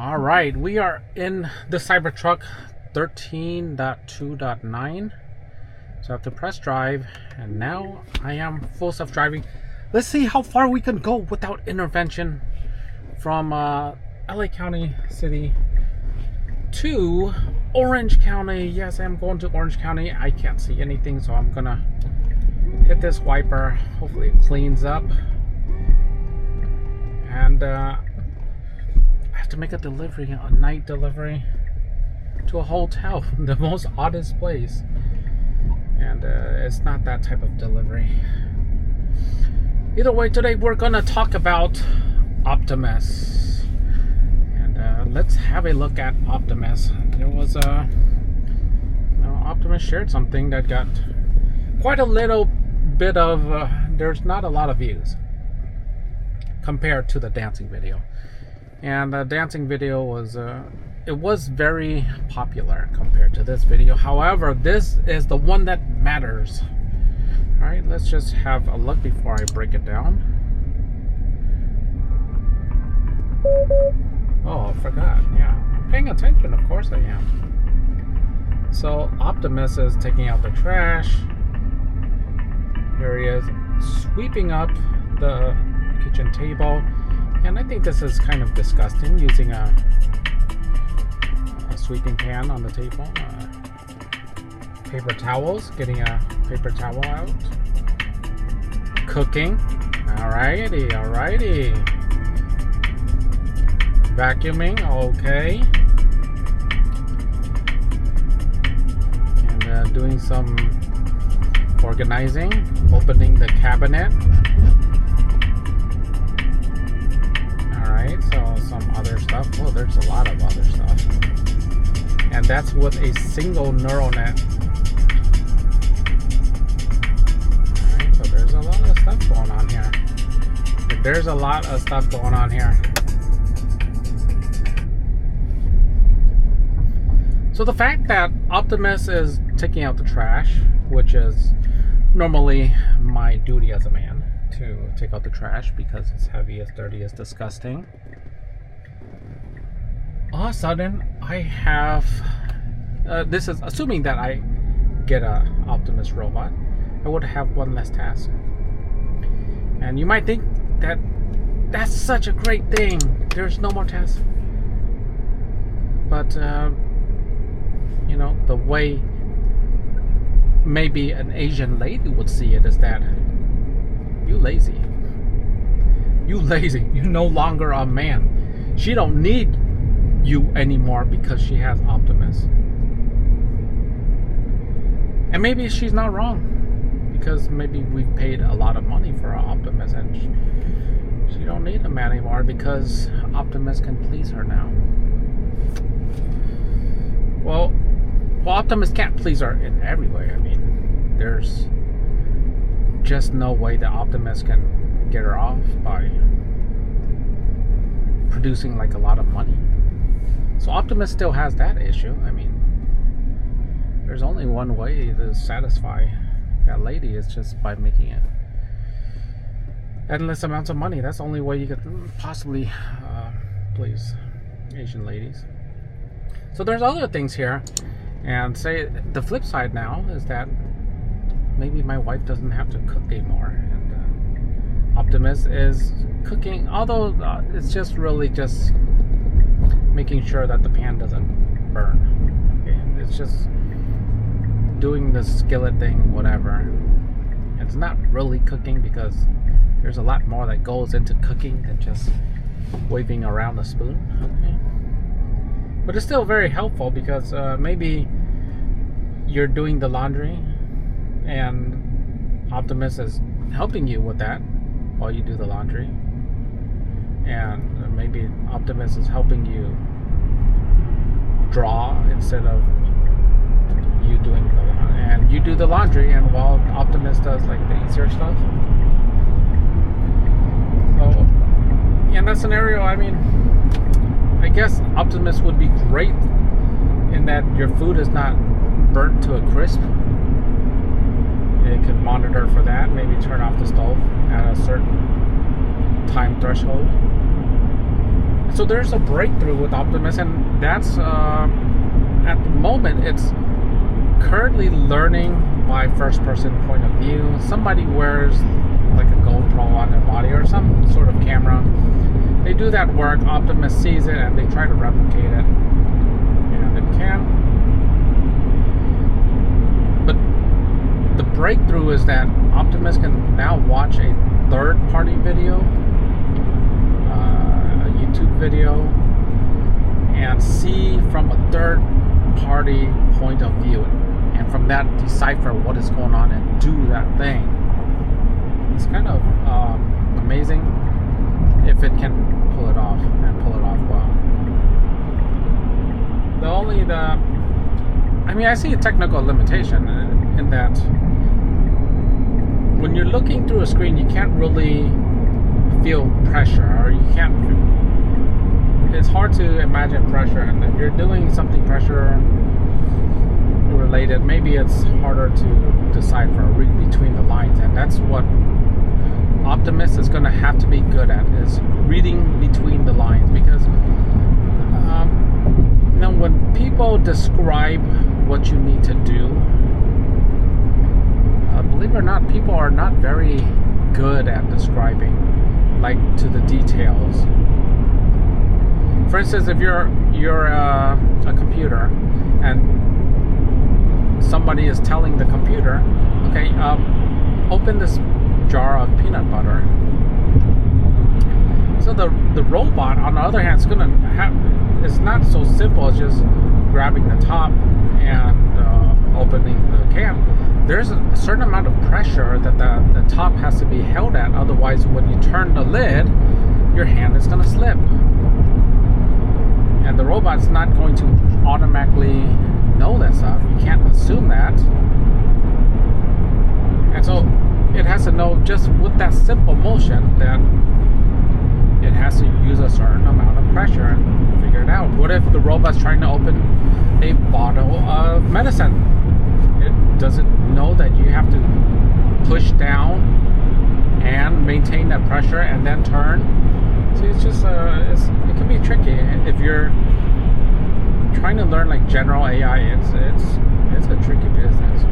All right, we are in the Cybertruck 13.2.9. So I have to press drive, and now I am full self-driving. Let's see how far we can go without intervention from LA County City to Orange County. Yes, I'm going to Orange County. I can't see anything, so I'm gonna hit this wiper. Hopefully it cleans up. And I have to make a delivery, a night delivery to a hotel, the most oddest place. And it's not that type of delivery. Either way, today we're gonna talk about Optimus. And let's have a look at Optimus. There was Optimus shared something that got quite a little bit of, there's not a lot of views compared to the dancing video. And the dancing video was it was very popular compared to this video. However, this is the one that matters. All right, let's just have a look before I break it down. Oh, I forgot. Yeah, I'm paying attention. Of course I am. So Optimus is taking out the trash. Here he is sweeping up the kitchen table. And I think this is kind of disgusting, using a sweeping pan on the table. Paper towels, getting a paper towel out. Cooking. Alrighty, alrighty. Vacuuming, okay. And doing some organizing, opening the cabinet. Alright, so some other stuff. Oh, there's a lot of other stuff. And that's with a single neural net. Alright, so there's a lot of stuff going on here. There's a lot of stuff going on here. So the fact that Optimus is taking out the trash, which is normally my duty as a man, to take out the trash because it's heavy, it's dirty, it's disgusting. All of a sudden, I have, this is assuming that I get a Optimus robot, I would have one less task. And you might think that that's such a great thing, there's no more tasks. But, you know, the way maybe an Asian lady would see it is that you lazy. You lazy. You're no longer a man. She don't need you anymore because she has Optimus. And maybe she's not wrong, because maybe we've paid a lot of money for our Optimus, and she don't need a man anymore because Optimus can please her now. Well, Optimus can't please her in every way. I mean, there's just no way that Optimus can get her off by producing like a lot of money. So Optimus still has that issue. I mean, there's only one way to satisfy that lady, is just by making it endless amounts of money. That's the only way you could possibly please Asian ladies. So there's other things here. And say the flip side now is that maybe my wife doesn't have to cook anymore, and Optimus is cooking, although it's just really just making sure that the pan doesn't burn. Okay? It's just doing the skillet thing, whatever. It's not really cooking, because there's a lot more that goes into cooking than just waving around a spoon. Okay? But it's still very helpful, because maybe you're doing the laundry and Optimus is helping you with that while you do the laundry. And maybe Optimus is helping you draw instead of you doing the laundry. And you do the laundry, and while Optimus does like the easier stuff. So in that scenario, I mean, I guess Optimus would be great in that your food is not burnt to a crisp. It could monitor for that, maybe turn off the stove at a certain time threshold. So there's a breakthrough with Optimus, and that's at the moment it's currently learning by first-person point of view. Somebody wears like a GoPro on their body or some sort of camera. They do that work. Optimus sees it and they try to replicate it, and it can. But the breakthrough is that Optimus can now watch a third-party video, a YouTube video, and see from a third-party point of view, and from that decipher what is going on and do that thing. It's kind of amazing if it can pull it off and pull it off well. I see a technical limitation in that when you're looking through a screen, you can't really feel pressure, or it's hard to imagine pressure, and if you're doing something pressure related, maybe it's harder to decipher, read between the lines, and that's what Optimus is going to have to be good at, is reading between the lines, because when people describe what you need to do, believe it or not, people are not very good at describing, like, to the details. For instance, if you're a computer and somebody is telling the computer, okay, open this jar of peanut butter. So the robot, on the other hand, is gonna have. It's not so simple as just grabbing the top and opening the can. There's a certain amount of pressure that the top has to be held at. Otherwise, when you turn the lid, your hand is gonna slip, and the robot's not going to automatically know that stuff. You can't assume that, and so it has to know just with that simple motion that it has to use a certain amount of pressure and figure it out. What if the robot's trying to open a bottle of medicine? Does it know that you have to push down and maintain that pressure and then turn? See, it's just it can be tricky if you're trying to learn like general AI. It's a tricky business.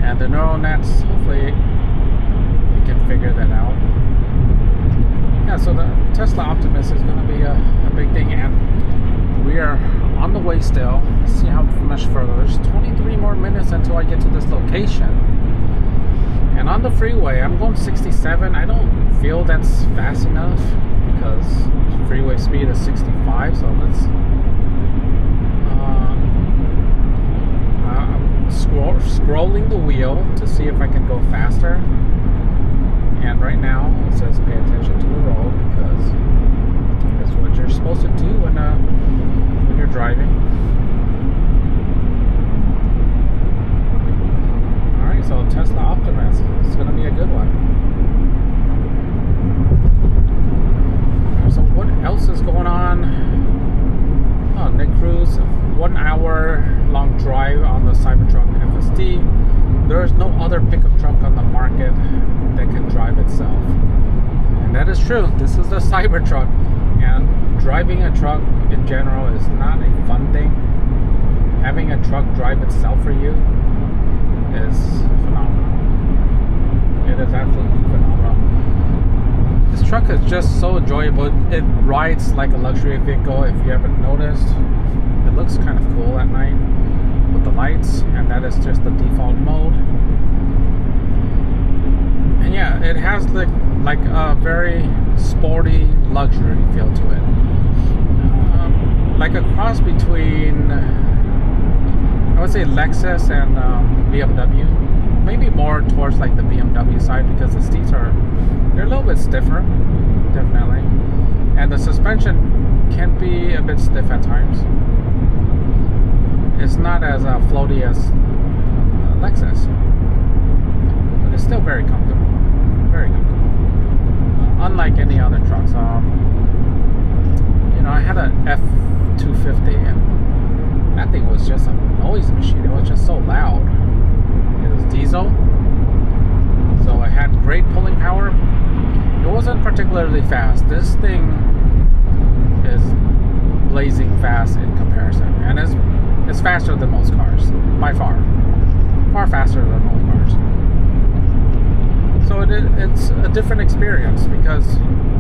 And the neural nets, hopefully, you can figure that out. Yeah, so the Tesla Optimus is going to be a big thing, and we are on the way still. Let's see how much further. There's 23 more minutes until I get to this location. And on the freeway, I'm going 67. I don't feel that's fast enough because freeway speed is 65. So let's scrolling the wheel to see if I can go faster, and right now it says pay attention to the road, because that's what you're supposed to do when you're driving. Alright, so Tesla Optimus, it's going to be a good one. So what else is going on? Oh, Nick Cruz, 1 hour long drive on the Cybertruck FSD. There is no other pickup truck on the market that can drive itself. And that is true. This is the Cybertruck. And driving a truck in general is not a fun thing. Having a truck drive itself for you is phenomenal. It is absolutely phenomenal. This truck is just so enjoyable. It rides like a luxury vehicle, if you haven't noticed. It looks kind of cool at night with the lights, and that is just the default mode. And yeah, it has like a very sporty luxury feel to it. Like a cross between, I would say, Lexus and BMW. Maybe more towards like the BMW side, because the seats they're a little bit stiffer, definitely. And the suspension can be a bit stiff at times. It's not as floaty as Lexus, but it's still very comfortable. Very comfortable. Unlike any other trucks. I had a F250, and that thing was just a noise machine. It was just so loud. It was diesel, so it had great pulling power. It wasn't particularly fast. This thing blazing fast in comparison, and it's faster than most cars by far faster than most cars. So it's a different experience because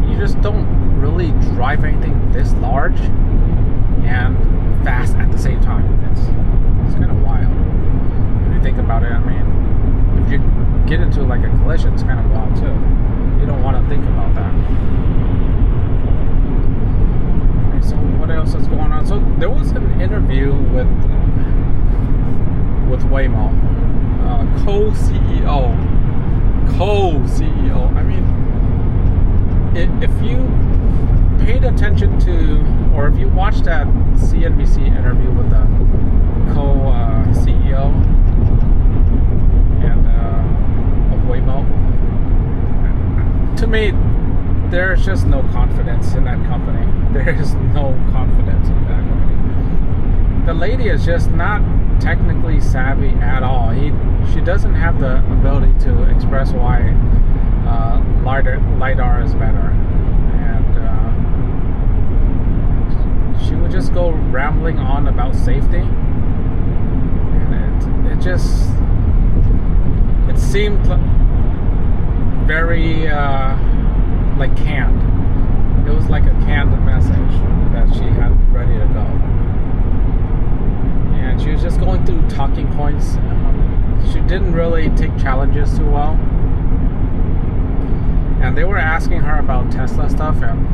you just don't really drive anything this large and fast at the same time. It's kind of wild if you think about it. I mean, if you get into like a collision, it's kind of wild too. You don't want to think about that. Okay, so what else is going on? So there was an interview with Waymo, co-CEO. I mean, if you paid attention to, or if you watched that CNBC interview with the co-CEO and of Waymo, to me, there's just no confidence in that company. There is no confidence in that company. The lady is just not technically savvy at all. She doesn't have the ability to express why LiDAR is better. And she would just go rambling on about safety. And it seemed very like canned. It was like a canned message that she had ready to go. And she was just going through talking points. She didn't really take challenges too well. And they were asking her about Tesla stuff, and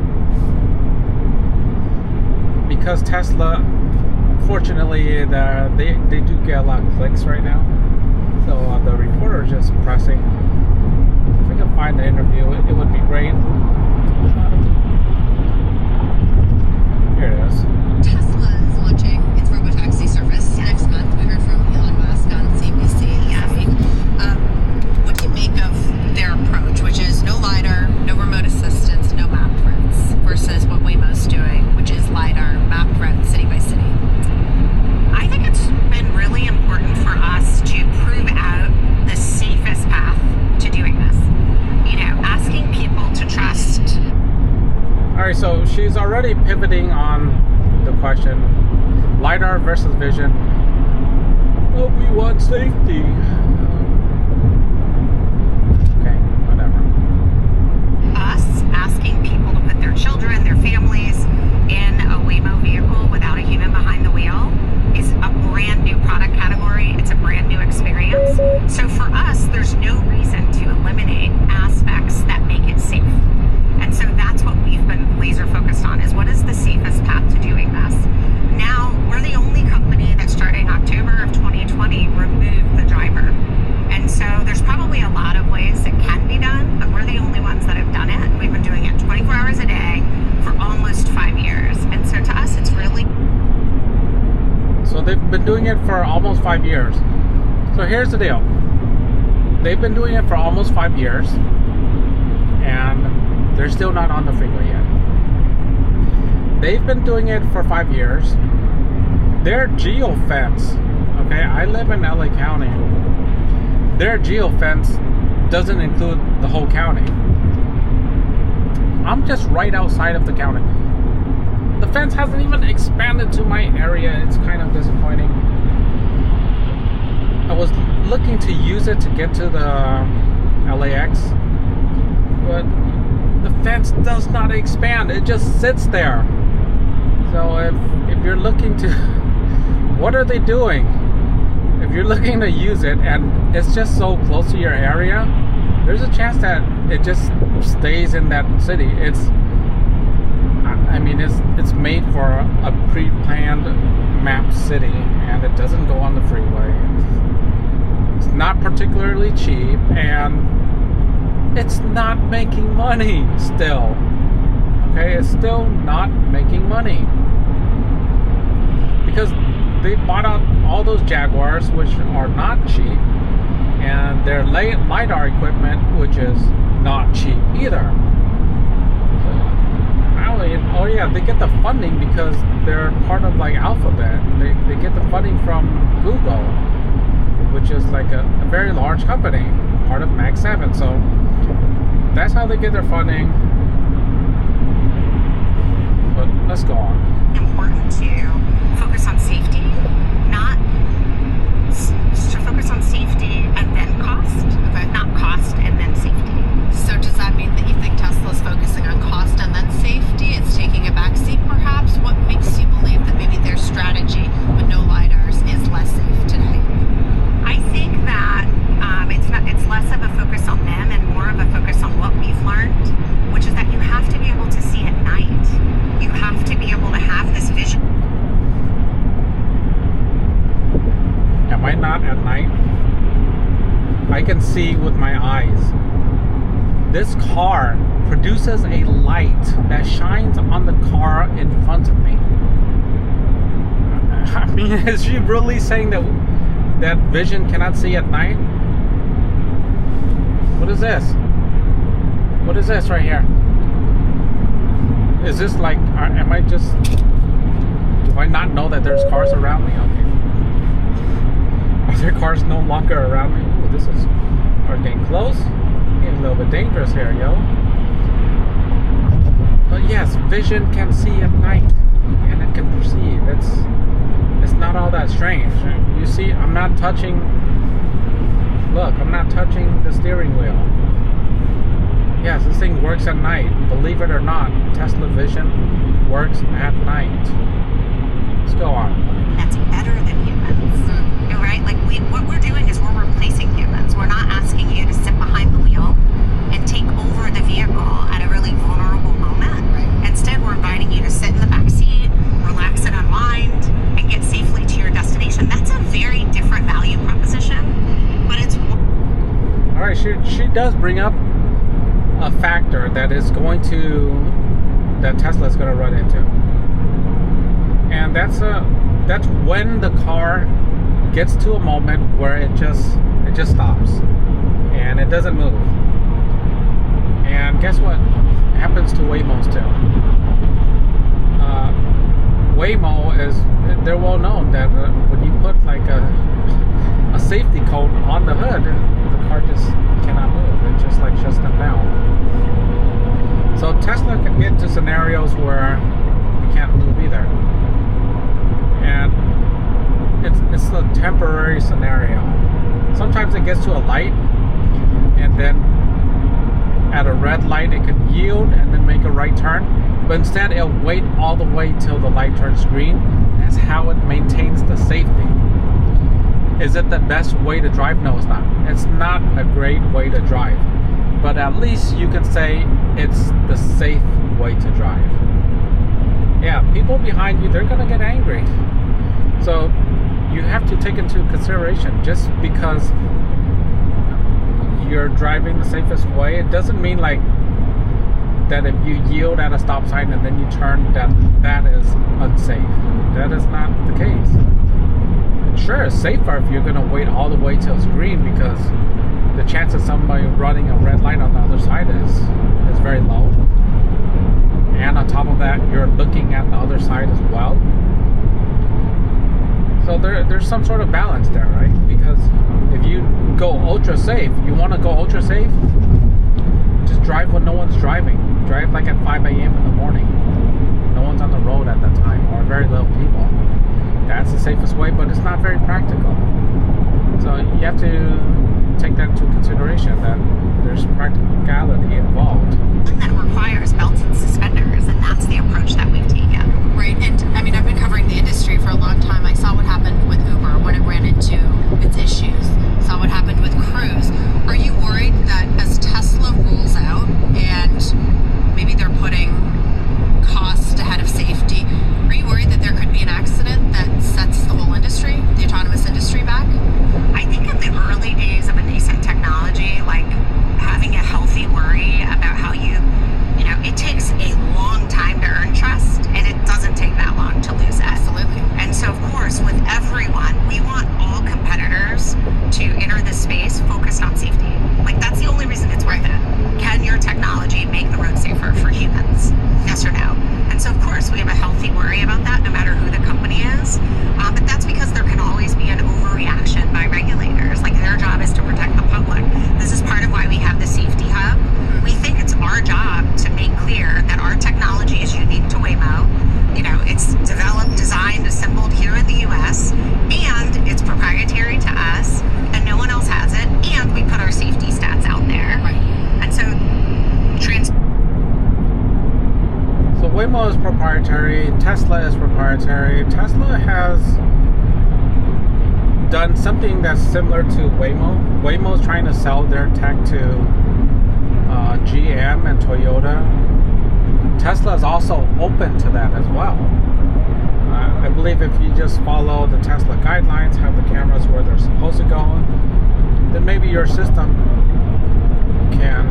because Tesla, fortunately, they do get a lot of clicks right now. So the reporter is just pressing. If we can find the interview, it would be great. Here it is. Tesla is launching its robotaxi service next month. We heard from Elon Musk on CNBC last week. What do you make of their approach, which is no LiDAR, no remote assistance, no mapped routes, versus what Waymo's doing, which is LiDAR, mapped routes, city by city? I think it's been really important for us to prove out the safest path to doing this. You know, asking people to trust. Alright, so she's already pivoting on the question, LiDAR versus vision. Oh, we want safety. Okay, whatever. Us asking people to put their children, their families in a Waymo vehicle without a human behind the wheel is a brand new product category. It's a brand new experience. So for us, there's no reason to eliminate aspects that make it safe. And so that's what we've been laser focused on, is what is the safest path to doing this. Now, we're the only company that starting October of 2020 removed the driver. And so there's probably a lot of ways it can be done, but we're the only ones that have done it. And we've been doing it 24 hours a day for almost 5 years. And so to us, it's really... So they've been doing it for almost 5 years. So here's the deal. They've been doing it for almost 5 years. And they're still not on the freeway yet. They've been doing it for 5 years. Their geofence, okay, I live in LA County. Their geofence doesn't include the whole county. I'm just right outside of the county. The fence hasn't even expanded to my area. It's kind of disappointing. I was looking to use it to get to the LAX, but the fence does not expand. It just sits there. So if you're looking to, what are they doing? If you're looking to use it and it's just so close to your area, there's a chance that it just stays in that city. I mean, it's made for a pre-planned mapped city, and it doesn't go on the freeway. It's not particularly cheap, and it's not making money still. Okay, it's still not making money because they bought out all those Jaguars, which are not cheap, and their LiDAR equipment, which is not cheap either. Oh yeah, they get the funding because they're part of like Alphabet. They get the funding from Google, which is like a very large company, part of Mag 7. So that's how they get their funding. But let's go on. Important can see with my eyes. This car produces a light that shines on the car in front of me. I mean, is she really saying that vision cannot see at night? What is this? What is this right here? Is this like, am I just, do I not know that there's cars around me? Okay. Are there cars no longer around me? Oh, this is, are getting close? Getting a little bit dangerous here, yo. But yes, vision can see at night, and it can perceive. It's not all that strange. You see, I'm not touching, look, I'm not touching the steering wheel. Yes, this thing works at night. Believe it or not, Tesla Vision works at night. Let's go on. That's better than humans. You're right? Like, what we're doing is we're replacing humans. We're not asking you to sit behind the wheel and take over the vehicle at a really vulnerable moment. Right. Instead, we're inviting you to sit in the back seat, relax and unwind, and get safely to your destination. That's a very different value proposition, but it's... All right, she does bring up a factor that Tesla is going to run into, and that's when the car gets to a moment where it just stops and it doesn't move. And guess what happens to Waymos too? Waymo they're well known that when you put like a safety coat on the hood, the car just cannot move. It just like shuts them down. So Tesla can get into scenarios where you can't move either, and it's a temporary scenario. Sometimes it gets to a light, and then at a red light it can yield and then make a right turn, but instead it'll wait all the way till the light turns green. That's how it maintains the safety. Is it the best way to drive? No, it's not. It's not a great way to drive, but at least you can say it's the safe way to drive. Yeah, people behind you, they're gonna get angry. So you have to take into consideration, just because you're driving the safest way, it doesn't mean like that if you yield at a stop sign and then you turn, that is unsafe. That is not the case. Sure, it's safer if you're going to wait all the way till it's green, because the chance of somebody running a red light on the other side is very low. And on top of that, you're looking at the other side as well. So there's some sort of balance there, right? Because if you go ultra safe, you want to go ultra safe, just drive when no one's driving. Drive like at 5 a.m. in the morning. No one's on the road at that time, or very little people. That's the safest way, but it's not very practical. So you have to take that into consideration, that there's practicality involved. That requires belts and suspenders, and that's the approach that we've taken. Right, and I mean, I've been covering the industry for a long time. I saw what happened with Uber when it ran into its issues. Saw what happened with Cruise. Are you worried that as Tesla rolls out and maybe they're putting cost ahead of safety, are you worried that there could be an accident that sets the whole industry, the autonomous industry, back? I think in the early days of a nascent technology, like having a healthy worry about how it takes a long time to earn trust, and it doesn't take that long to lose it. Absolutely. And so, of course, with everyone, we want all competitors to enter this space focused on safety. Like, that's the only reason it's worth it. Can your technology make the road safer for humans? Yes or no? And so, of course, we have a healthy worry about that, no matter who the company is. But that's because there can always be an overreaction by regulators. Like, their job is to protect the public. This is part of why we have the safety hub. We think it's our job to make clear that our technology is unique to Waymo. It's developed, designed, assembled here in the US, and it's proprietary to us, and no one else has it, and we put our safety stats out there. Right. And so, So Waymo is proprietary, Tesla is proprietary. Tesla has done something that's similar to Waymo. Waymo is trying to sell their tech to GM and Toyota. Tesla is also open to that as well. I believe if you just follow the Tesla guidelines, have the cameras where they're supposed to go, then maybe your system can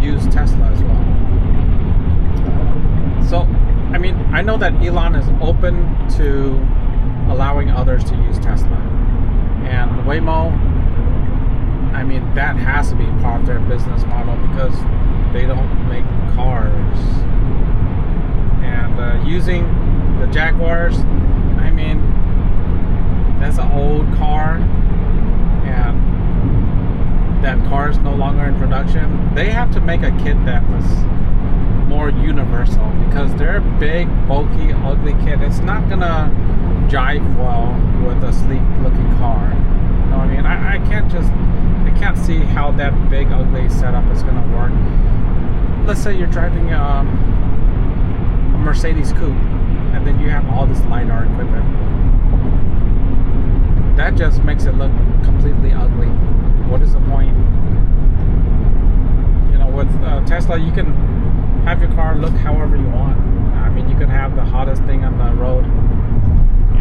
use Tesla as well. So, I mean, I know that Elon is open to allowing others to use Tesla. And Waymo, I mean, that has to be part of their business model because they don't make cars. And using the Jaguars, I mean, that's an old car, and that car is no longer in production. They have to make a kit that was more universal because they're a big, bulky, ugly kit. It's not gonna jive well with a sleek looking car. You know what I mean? I can't see how that big, ugly setup is gonna work. Let's say you're driving a Mercedes coupe, and then you have all this LiDAR equipment. That just makes it look completely ugly. What is the point? You know, with Tesla, you can have your car look however you want. I mean, you can have the hottest thing on the road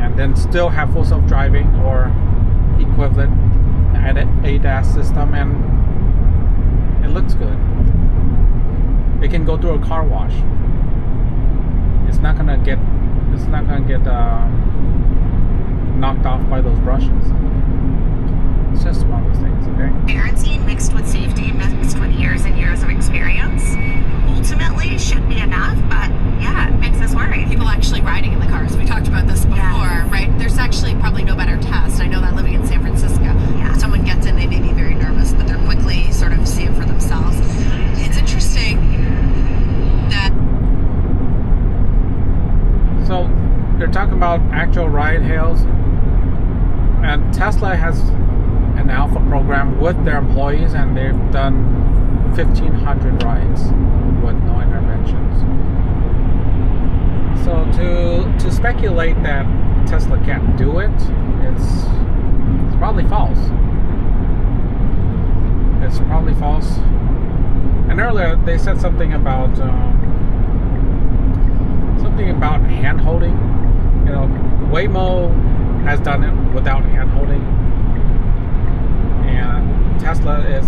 and then still have full self-driving or equivalent ADAS system, and it looks good. It can go through a car wash. It's not gonna get knocked off by those brushes. It's just one of those things, okay? Transparency mixed with safety, mixed with years and years of experience, ultimately should be enough, but yeah, it makes us worry. People actually riding in the cars. We talked about this before, right? There's actually probably no better test. I know that living in San Francisco, if someone gets in, they may be very nervous, but they're quickly sort of see it for themselves. It's interesting that. So they're talking about actual ride hails, and Tesla has an alpha program with their employees, and they've done 1,500 rides with no interventions. So to speculate that Tesla can't do it, it's probably false. It's probably false. And earlier they said something about hand holding. You know, Waymo has done it without hand holding, and Tesla is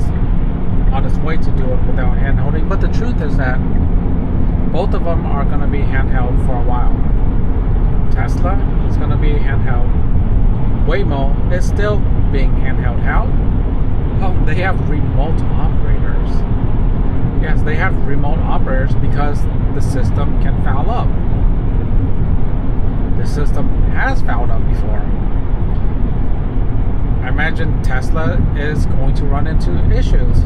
on its way to do it without hand holding. But the truth is that both of them are going to be handheld for a while. Tesla is going to be handheld. Waymo is still being handheld. How? Well, they have remote operators. Yes, they have remote operators because the system can foul up. The system has fouled up before. I imagine Tesla is going to run into issues,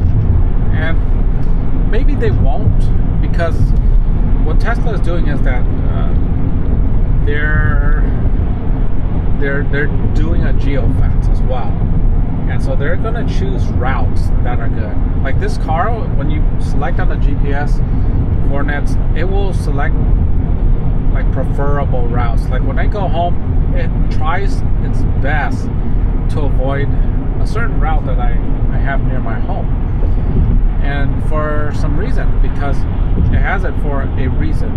and maybe they won't, because what Tesla is doing is that they're doing a geofence as well, and so they're going to choose routes that are good. Like this car, when you select on the GPS coordinates, it will select like preferable routes. Like when I go home, it tries its best to avoid a certain route that I have near my home, and for some reason, because it has it for a reason,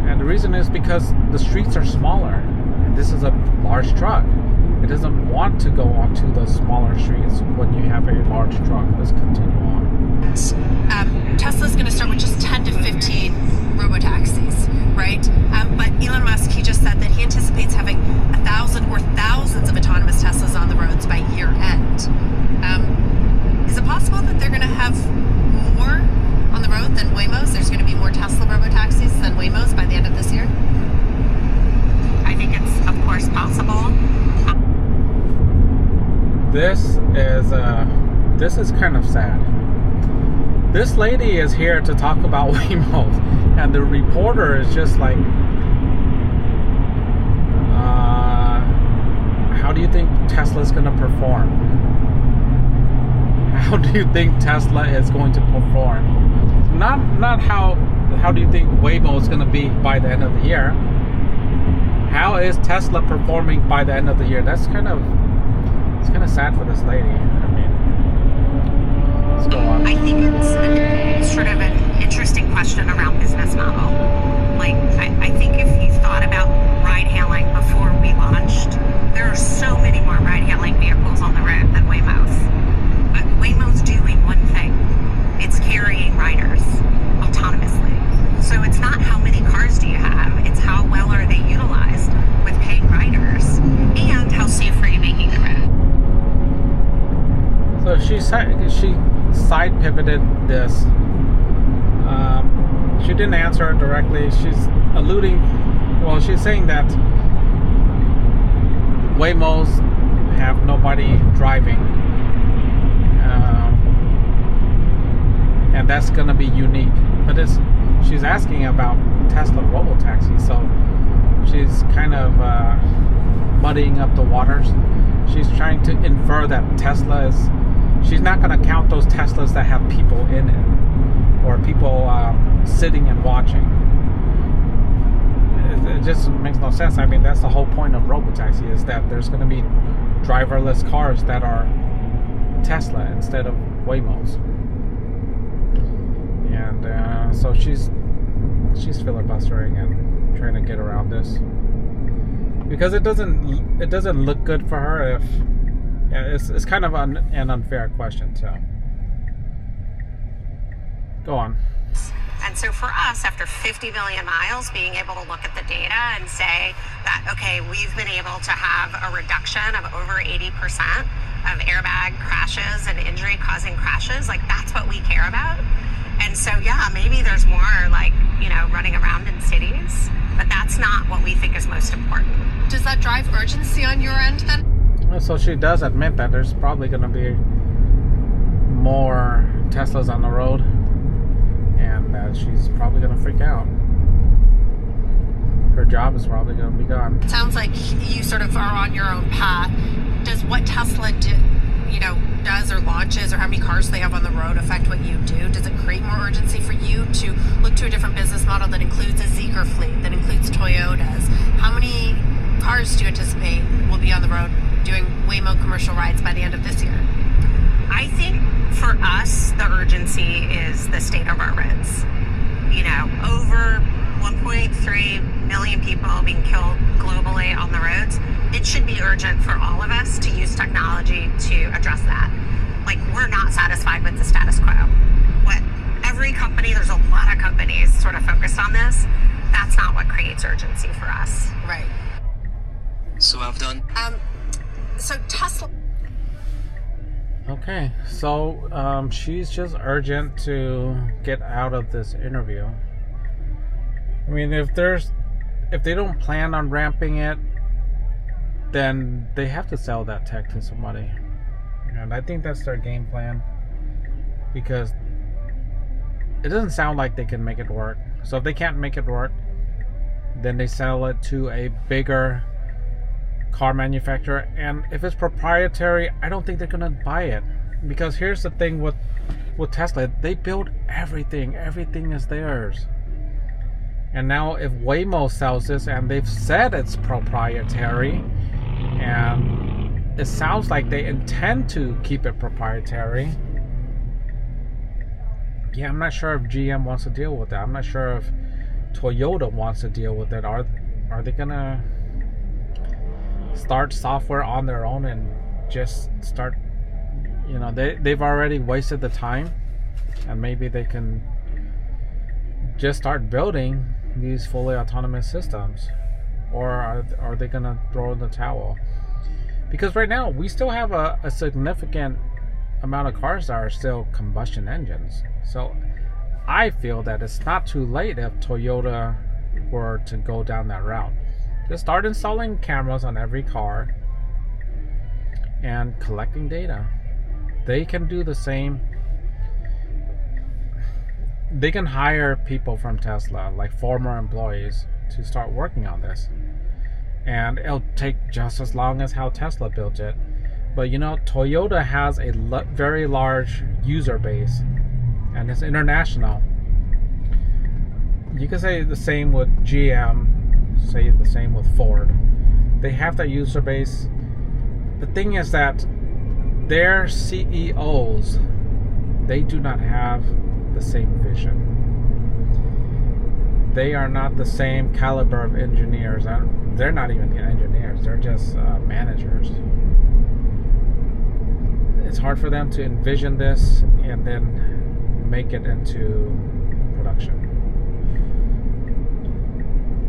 and the reason is because the streets are smaller, and this is a large truck. It doesn't want to go onto those smaller streets when you have a large truck. Let's continue on. Tesla's going to start with just 10 to 15 robotaxis, right? But Elon Musk, he just said that he anticipates having 1,000 or thousands of autonomous Teslas on the roads by year end. Is it possible that they're going to have more on the road than Waymos? There's going to be more Tesla robotaxis than Waymos by the end of this year? I think it's, of course, possible. This is kind of sad. This lady is here to talk about Waymo, and the reporter is just like, how do you think Tesla's going to perform? How do you think Tesla is going to perform? Not how do you think Waymo is going to be by the end of the year? How is Tesla performing by the end of the year? It's kind of sad for this lady. I mean, let's go on. I think it's sort of an interesting question around business model. Like, I think if you thought about ride-hailing before we launched, there are so many more ride-hailing vehicles on the road than Waymo. side pivoted this. She didn't answer it directly. She's alluding. Well, she's saying that Waymos have nobody driving, and that's going to be unique. But she's asking about Tesla robotaxi, so she's kind of muddying up the waters. She's trying to infer that Tesla is. She's not going to count those Teslas that have people in it, or people sitting and watching. It just makes no sense. I mean, that's the whole point of robotaxi, is that there's going to be driverless cars that are Tesla instead of Waymos. And so she's filibustering and trying to get around this, because it doesn't look good for her if it's kind of an unfair question. So go on. And so for us, after 50 million miles, being able to look at the data and say that, okay, we've been able to have a reduction of over 80% of airbag crashes and injury causing crashes, like that's what we care about. And so, yeah, maybe there's more like, running around in cities, but that's not what we think is most important. Does that drive urgency on your end then? So she does admit that there's probably going to be more Teslas on the road, and that she's probably going to freak out. Her job is probably going to be gone. It sounds like you sort of are on your own path. Does what Tesla does or launches, or how many cars they have on the road, affect what you do? Does it create more urgency for you to look to a different business model that includes a Zeekr fleet, that includes Toyotas? How many cars do you anticipate will be on the road doing Waymo commercial rides by the end of this year? I think for us, the urgency is the state of our roads. Over 1.3 million people being killed globally on the roads. It should be urgent for all of us to use technology to address that. Like, we're not satisfied with the status quo. Every company, there's a lot of companies sort of focused on this. That's not what creates urgency for us. Right. So I've done. So Tesla. Okay, so she's just urgent to get out of this interview. I mean, if they don't plan on ramping it, then they have to sell that tech to somebody. And I think that's their game plan, because it doesn't sound like they can make it work. So if they can't make it work, then they sell it to a bigger car manufacturer. And if it's proprietary, I don't think they're gonna buy it, because here's the thing with Tesla, they build everything is theirs. And now if Waymo sells this, and they've said it's proprietary, and it sounds like they intend to keep it proprietary, yeah, I'm not sure if GM wants to deal with that. I'm not sure if Toyota wants to deal with it. Are they gonna start software on their own and just start, they've already wasted the time, and maybe they can just start building these fully autonomous systems? Or are they gonna throw in the towel? Because right now we still have a significant amount of cars that are still combustion engines. So I feel that it's not too late if Toyota were to go down that route. Just start installing cameras on every car and collecting data. They can do the same. They can hire people from Tesla, like former employees, to start working on this. And it'll take just as long as how Tesla built it. But Toyota has a very large user base, and it's international. You can say the same with GM, say the same with Ford. They have that user base. The thing is that their CEOs, they do not have the same vision. They are not the same caliber of engineers. They're not even engineers. They're just managers. It's hard for them to envision this and then make it into production.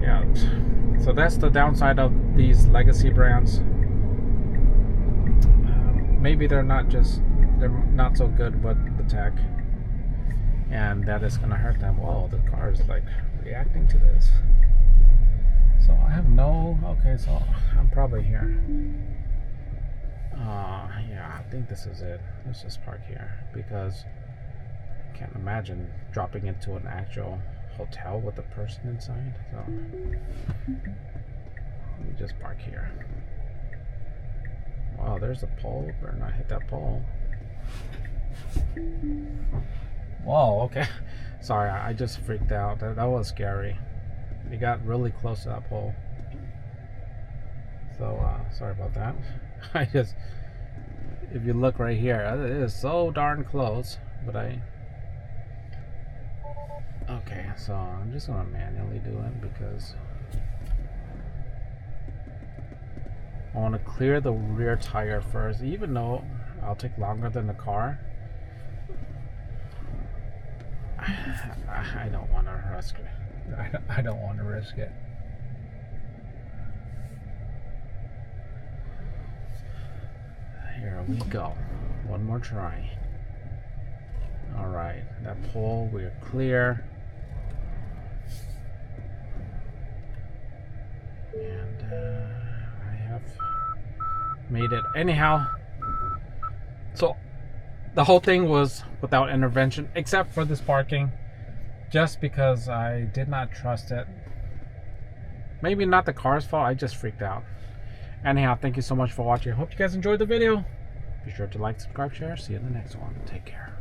Yeah. So that's the downside of these legacy brands. Maybe they're not just they're not so good with the tech, and that is gonna hurt them. Whoa, the car is like reacting to this. So I have no. Okay, so I'm probably here. Yeah, I think this is it. Let's just park here because I can't imagine dropping into an actual hotel with a person inside. So let me just park here. Wow, there's a pole. Better not hit that pole. Whoa, okay. Sorry, I just freaked out. That was scary. We got really close to that pole. So, sorry about that. If you look right here, it is so darn close. But okay, so I'm just gonna manually do it because I want to clear the rear tire first, even though I'll take longer than the car. I don't want to risk it. I don't want to risk it. Here we go. One more try. Alright, that pole, we're clear. And I have made it. Anyhow, so the whole thing was without intervention, except for this parking. Just because I did not trust it. Maybe not the car's fault, I just freaked out. Anyhow, thank you so much for watching. I hope you guys enjoyed the video. Be sure to like, subscribe, share. See you in the next one. Take care.